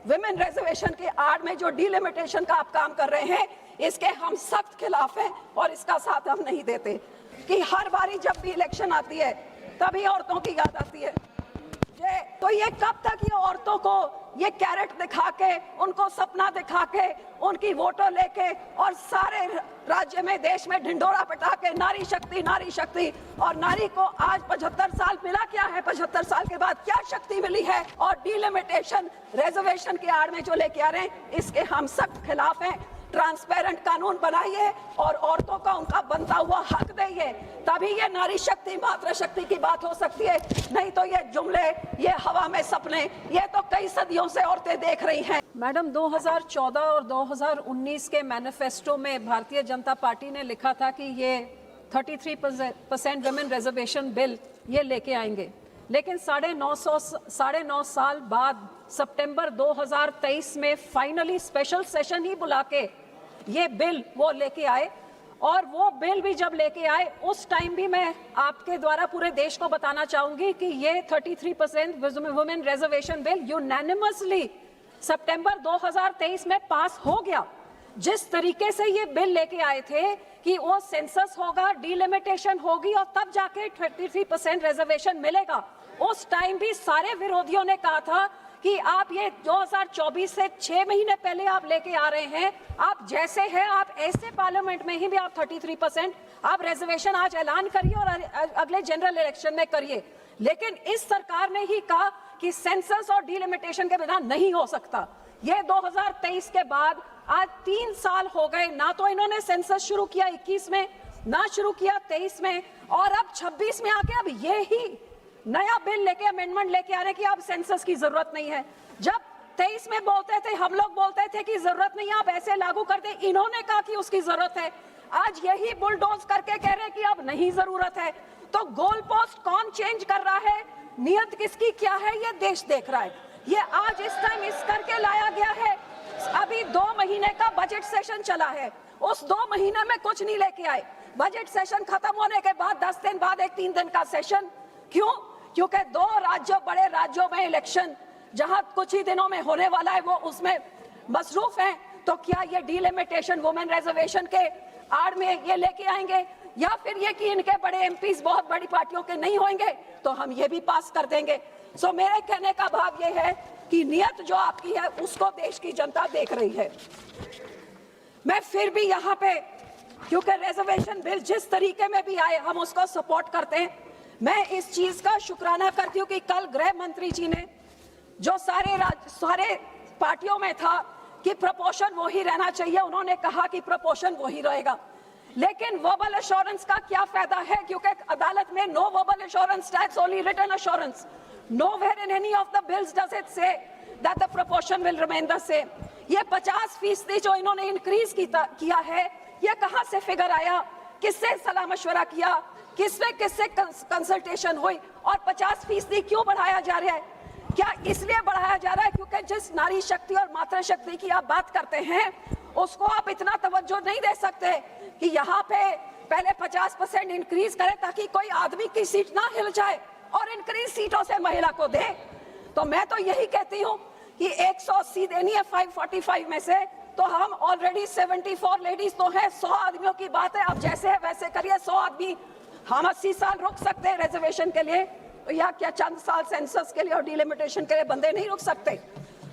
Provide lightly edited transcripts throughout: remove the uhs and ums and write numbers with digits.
Women reservation की आड़ में जो डिलिमिटेशन का आप काम कर रहे हैं, इसके हम सख्त खिलाफ हैं और इसका साथ हम नहीं देते। कि हर बारी जब भी इलेक्शन आती है तभी औरतों की याद आती है। तो ये कब तक ये औरतों को ये कैरेट दिखा के, उनको सपना दिखा के, उनकी वोटों लेके और सारे राज्य में, देश में ढिंडोरा पिटा के नारी शक्ति, और नारी को आज 75 साल मिला क्या है? 75 साल के बाद क्या शक्ति मिली है? और डिलिमिटेशन रिजर्वेशन की आड़ में जो लेके आ रहे हैं, इसके हम सख्त खिलाफ हैं। ट्रांसपेरेंट कानून बनाइए और औरतों का उनका बनता हुआ हक देइए, तभी ये नारी शक्ति, मातृशक्ति की बात हो सकती है। नहीं तो ये जुमले, ये हवा में सपने, ये तो कई सदियों से औरतें देख रही हैं। मैडम, 2014 और 2019 के मैनिफेस्टो में भारतीय जनता पार्टी ने लिखा था कि ये 33% वुमेन रिजर्वेशन बिल ये लेके आएंगे, लेकिन 9.5 साल बाद सितंबर 2023 में फाइनली स्पेशल सेशन ही बुला के ये बिल वो लेके आए। और वो बिल भी जब लेके आए, उस टाइम भी मैं आपके द्वारा पूरे देश को बताना चाहूंगी कि ये 33% वुमेन रिजर्वेशन बिल यूनैनिमसली सितंबर 2023 में पास हो गया। जिस तरीके से ये बिल लेके आए थे कि वो सेंसस होगा, डिलिमिटेशन होगी और तब जाके 33% रिजर्वेशन मिलेगा, उस टाइम भी सारे विरोधियों ने कहा था कि आप ये 2024 से 6 महीने पहले आप लेके आ रहे हैं, आप जैसे हैं आप ऐसे पार्लियामेंट में ही भी आप 33% आप रिजर्वेशन आज ऐलान करिए और अगले जनरल इलेक्शन में करिए। लेकिन इस सरकार ने ही कहा कि सेंसस और डिलिमिटेशन के बिना नहीं हो सकता। ये 2023 के बाद आज 3 साल हो गए, ना तो इन्होंने सेंसस शुरू किया 21 में, ना शुरू किया 23 में, और अब 26 में आके अब ये ही नया बिल लेके, अमेंडमेंट लेके आ रहे कि अब सेंसस की जरूरत नहीं है। जब 23 में बोलते थे, हम लोग बोलते थे कि जरूरत नहीं है, आप ऐसे लागू करते, इन्होंने कहा कि उसकी जरूरत है। आज यही बुलडोज करके कह रहे हैं कि अब नहीं जरूरत है। तो गोल पोस्ट कौन चेंज कर रहा है, नियत किसकी क्या है, ये देश देख रहा है। ये आज इस टाइम इस करके लाया गया है। अभी 2 महीने का बजट सेशन चला है, उस 2 महीने में कुछ नहीं लेके आए। बजट सेशन खत्म होने के बाद 10 दिन बाद एक 3 दिन का सेशन, क्यों? क्योंकि 2 राज्यों, बड़े राज्यों में इलेक्शन जहां कुछ ही दिनों में होने वाला है, वो उसमें मसरूफ हैं। तो क्या ये डिलिमिटेशन वुमेन रिजर्वेशन के आड़ में ये लेके आएंगे, या फिर ये कि इनके बड़े एमपीज बहुत बड़ी पार्टियों के नहीं होंगे तो हम ये भी पास कर देंगे। सो मेरे कहने का भाव ये है कि नियत जो आपकी है उसको देश की जनता देख रही है। मैं फिर भी यहाँ पे, क्योंकि रिजर्वेशन बिल जिस तरीके में भी आए हम उसको सपोर्ट करते हैं। मैं इस चीज का शुक्राना करती हूँ कि कल गृह मंत्री जी ने, जो सारे पार्टियों में था कि प्रपोर्शन वही रहना चाहिए, उन्होंने कहा कि प्रपोर्शन वही रहेगा। लेकिन वर्बल एश्योरेंस का क्या फायदा है, क्योंकि अदालत में no verbal assurance, that's only written assurance. Nowhere in any of the bills does it say that the proportion will remain the same. ये 50% जो इन्होंने इंक्रीज किया है, ये कहाँ से फिगर आया, किससे सलाह मशवरा किया, किससे कंसल्टेशन हुई, और 50% क्यों बढ़ाया जा रहा है? क्या इसलिए बढ़ाया जा रहा है क्योंकि जिस नारी शक्ति और मातृशक्ति की आप बात करते हैं, उसको आप इतना तवज्जो नहीं दे सकते कि यहाँ पे पहले 50% इंक्रीज करें ताकि कोई आदमी की सीट ना हिल जाए और इंक्रीज सीटों से महिला को दे। तो मैं तो यही कहती हूँ कि 180 देनी है 545 में से, तो हम ऑलरेडी 74 लेडीज तो हैं, 100 आदमियों की बात है, आप जैसे है वैसे करिए। 100 आदमी, हम 80 साल रुक सकते हैं रिजर्वेशन के लिए, या क्या चंद साल सेंसस के लिए और डिलिमिटेशन के लिए बंदे नहीं रुक सकते?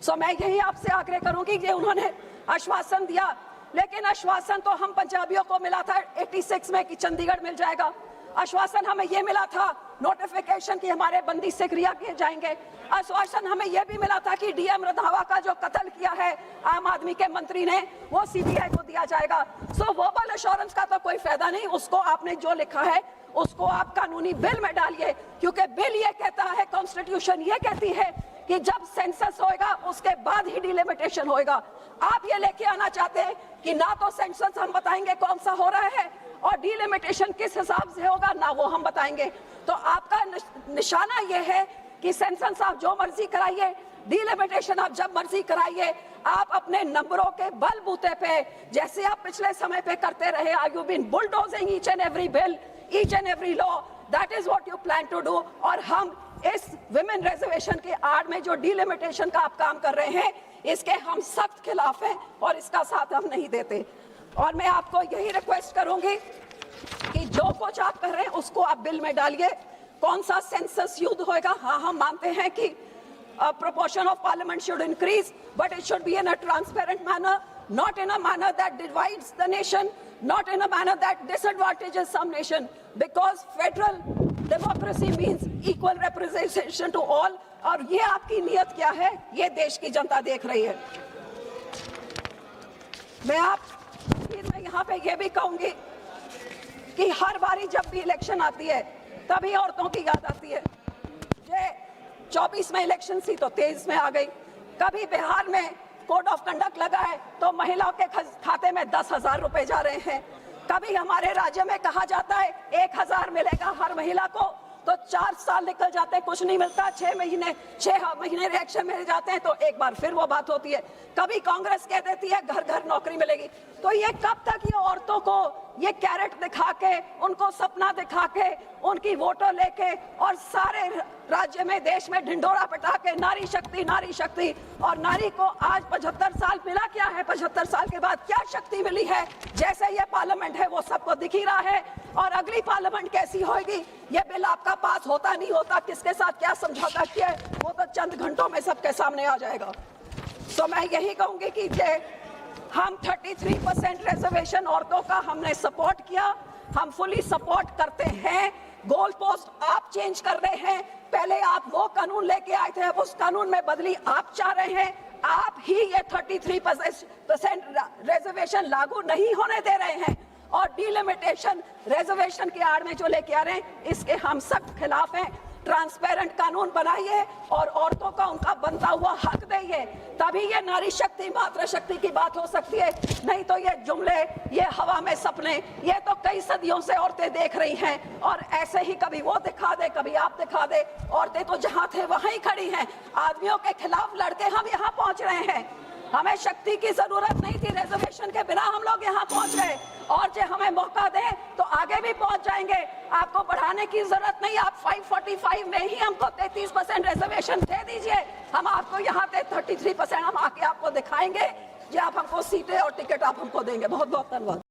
सो मैं यही आपसे आग्रह करूंगी कि उन्होंने आश्वासन दिया, लेकिन आश्वासन तो हम पंजाबियों को मिला था 86 में कि चंडीगढ़ मिल जाएगा। आश्वासन हमें ये मिला था नोटिफिकेशन कि हमारे बंदी से क्रिया किए जाएंगे। आश्वासन हमें यह भी मिला था कि डीएम रंधावा का जो कत्ल किया है आम आदमी के मंत्री ने, वो सीबीआई को दिया जाएगा। सो वर्बल एश्योरेंस का तो कोई फायदा नहीं, उसको आपने जो लिखा है उसको आप कानूनी बिल में डालिए, क्योंकि बिल ये कहता है, कॉन्स्टिट्यूशन ये कहती है कि जब सेंसस होएगा उसके बाद ही डिलिमिटेशन होएगा। आप ये लेके आना चाहते हैं कि ना तो सेंसस हम बताएंगे कौन सा हो रहा है और डिलिमिटेशन किस हिसाब से होगा, ना वो हम बताएंगे। तो आपका निशाना ये है कि सेंसस आप जो मर्जी कराइए, डिलिमिटेशन आप जब मर्जी कराइए, आप अपने नंबरों के बलबूते पे जैसे आप पिछले समय पे करते रहे, you been bulldozing each and every bill, each and every law, that is what you plan to do. और हम इस विमेन रिजर्वेशन के आड़ में जो डिलिमिटेशन का आप काम कर रहे हैं, इसके हम सख्त खिलाफ हैं और इसका साथ हम नहीं देते। और मैं आपको यही रिक्वेस्ट करूंगी कि जो कुछ आप कर रहे हैं उसको आप बिल में डालिए। कौन सा सेंसस युद्ध होएगा? हाँ, हम मानते हैं कि proportion of parliament should increase, but it should be in a transparent manner, not in a manner that divides the nation, not in a manner that disadvantages some nation, because federal democracy means equal representation to all। और ये आपकी नीयत क्या है, ये देश की जनता देख रही है। मैं यहाँ पे ये भी कहूंगी कि हर बारी जब भी इलेक्शन आती है तभी औरतों की याद आती है। ये 24 में इलेक्शन थी तो 23 में आ गई। कभी बिहार में कोड ऑफ कंडक्ट लगा है तो महिलाओं के खाते में 10,000 रुपए जा रहे हैं। कभी हमारे राज्य में कहा जाता है 1,000 मिलेगा हर महिला को, तो 4 साल निकल जाते हैं, कुछ नहीं मिलता। 6 महीने रिएक्शन में जाते हैं तो एक बार फिर वो बात होती है। कभी कांग्रेस कह देती है घर घर नौकरी मिलेगी। तो ये कब तक ये औरतों को ये कैरेट दिखा के, उनको सपना दिखा के, उनकी वोटों लेके और सारे राज्य में देश में ढिंडोरा पिटा के नारी शक्ति, और नारी को आज 75 साल मिला क्या है? 75 साल के बाद क्या शक्ति मिली है? जैसे ये पार्लियामेंट है वो सबको दिख ही रहा है। और अगली पार्लियामेंट कैसी होगी, ये बिल आपका पास होता नहीं होता, किसके साथ क्या समझौता किया है, वो तो चंद घंटों में सबके सामने आ जाएगा। तो मैं यही कहूंगी कि हम 33% रिजर्वेशन औरतों का हमने सपोर्ट किया, हम फुली सपोर्ट करते हैं। गोल पोस्ट आप चेंज कर रहे हैं। पहले आप वो कानून लेके आए थे, अब उस कानून में बदली आप चाह रहे हैं। आप ही ये 33% रिजर्वेशन लागू नहीं होने दे रहे हैं और डिलिमिटेशन रिजर्वेशन के आड़ में जो लेके आ रहे हैं, इसके हम सख्त खिलाफ हैं। ट्रांसपेरेंट कानून बनाइए और औरतों का उनका बनता हुआ हक देइए, तभी ये नारी शक्ति मातृशक्ति की बात हो सकती है। नहीं तो ये जुमले, ये हवा में सपने, ये तो कई सदियों से औरतें देख रही हैं और ऐसे ही कभी वो दिखा दे कभी आप दिखा दे। औरतें तो जहां थे वहीं खड़ी हैं। आदमियों के खिलाफ लड़के हम यहाँ पहुंच रहे हैं। हमें शक्ति की जरूरत नहीं थी, रिजर्वेशन के बिना हम लोग यहाँ पहुंच गए। और जो हमें मौका दें तो आगे भी पहुंच जाएंगे। आपको बढ़ाने की जरूरत नहीं, आप 545 में ही हमको 33% रिजर्वेशन दे दीजिए। हम आपको यहाँ पे 33% हम आके आपको दिखाएंगे, जो आप हमको सीटें और टिकट आप हमको देंगे। बहुत बहुत धन्यवाद।